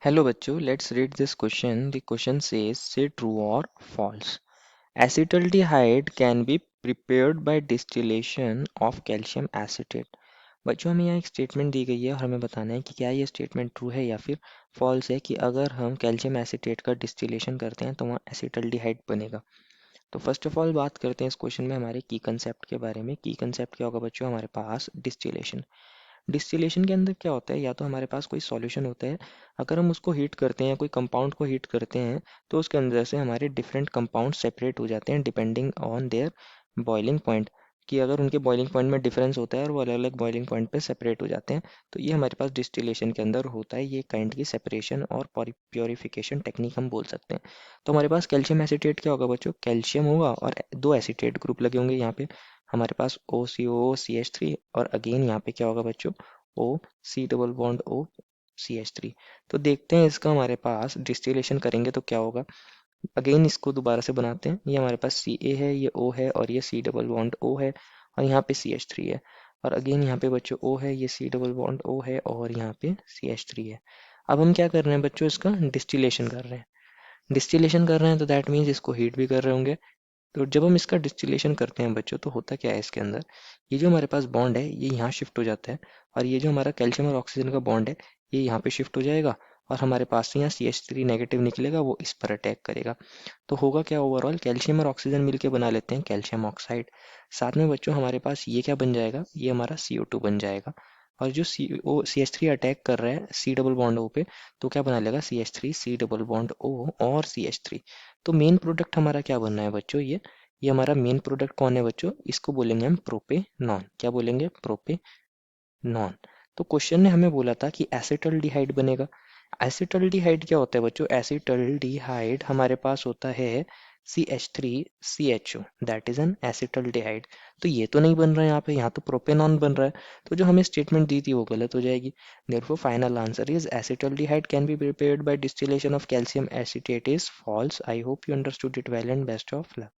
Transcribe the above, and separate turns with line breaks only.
Hello बच्चों, let's read this question. The question says, say true or false. Acetaldehyde can be prepared by distillation of calcium acetate. बच्चों हमें यहाँ एक statement दी गई है और हमें बताना है कि क्या ये स्टेटमेंट ट्रू है या फिर फॉल्स है कि अगर हम कैल्शियम एसीटेट का डिस्टिलेशन करते हैं तो वहाँ एसिटल्डिहाइड बनेगा। तो फर्स्ट ऑफ ऑल बात करते हैं इस क्वेश्चन में हमारे की कंसेप्ट के बारे में। की कंसेप्ट क्या होगा बच्चों? हमारे पास डिस्टिलेशन। डिस्टिलेशन के अंदर क्या होता है, या तो हमारे पास कोई सॉल्यूशन होता है, अगर हम उसको हीट करते हैं, कोई कंपाउंड को हीट करते हैं, तो उसके अंदर से हमारे डिफरेंट कंपाउंड सेपरेट हो जाते हैं depending on their boiling point. कि अगर उनके बॉइलिंग पॉइंट में डिफरेंस होता है और वो अलग अलग बॉइलिंग पॉइंट पे सेपरेट हो जाते हैं, तो ये हमारे पास डिस्टिलेशन के अंदर होता है। ये काइंड की सेपरेशन और प्योरिफिकेशन टेक्निक हम बोल सकते हैं। तो हमारे पास कैल्शियम एसीटेट क्या होगा बच्चों? कैल्शियम होगा और दो एसीटेट ग्रुप लगे होंगे यहाँ पे, हमारे पास OCO CH3, और अगेन यहाँ पे क्या होगा बच्चों? ओ सी डबल बॉन्ड OCH3। तो देखते हैं इसका हमारे पास डिस्टिलेशन करेंगे तो क्या होगा। अगेन इसको दोबारा से बनाते हैं। ये हमारे पास Ca है, ये O है और ये C डबल बॉन्ड O है और यहाँ पे CH3 है। और अगेन यहाँ पे बच्चों O है, ये C डबल बॉन्ड O है और यहाँ पे CH3 है। अब हम क्या कर रहे हैं बच्चों? इसका डिस्टिलेशन कर रहे हैं। डिस्टिलेशन कर रहे हैं तो दैट मीन्स इसको हीट भी कर रहे होंगे। तो जब हम इसका डिस्टिलेशन करते हैं बच्चों, तो होता क्या है इसके अंदर, ये जो हमारे पास बॉन्ड है ये यहाँ शिफ्ट हो जाता है और ये जो हमारा कैल्शियम और ऑक्सीजन का बॉन्ड है ये यहाँ पे शिफ्ट हो जाएगा और हमारे पास से यहाँ CH3 नेगेटिव निकलेगा, वो इस पर अटैक करेगा। तो होगा क्या, ओवरऑल कैल्शियम और ऑक्सीजन मिलके बना लेते हैं कैल्शियम ऑक्साइड। साथ में बच्चों हमारे पास ये क्या बन जाएगा, ये हमारा CO2 बन जाएगा। और जो CH3 अटैक कर रहा है C डबल बॉन्ड O पे, तो क्या बना लेगा? CH3 C double bond O और CH3। तो मेन प्रोडक्ट हमारा क्या बनना है बच्चों? ये हमारा मेन प्रोडक्ट कौन है बच्चों? इसको बोलेंगे हम प्रोपेनॉन। क्या बोलेंगे? प्रोपेनॉन। तो क्वेश्चन ने हमें बोला था कि एसिटल्डिहाइड बनेगा। एसिटल्डिहाइड क्या होता है बच्चों? एसिटल्डिहाइड हमारे पास होता है CH3CHO, that is an acetaldehyde. तो ये तो नहीं बन रहा है यहाँ पे, यहाँ तो प्रोपेनॉन बन रहा है। तो जो हमें स्टेटमेंट दी थी वो गलत हो जाएगी। Therefore final answer is acetaldehyde can be prepared by distillation of calcium acetate is false. I hope you understood it well and best of luck.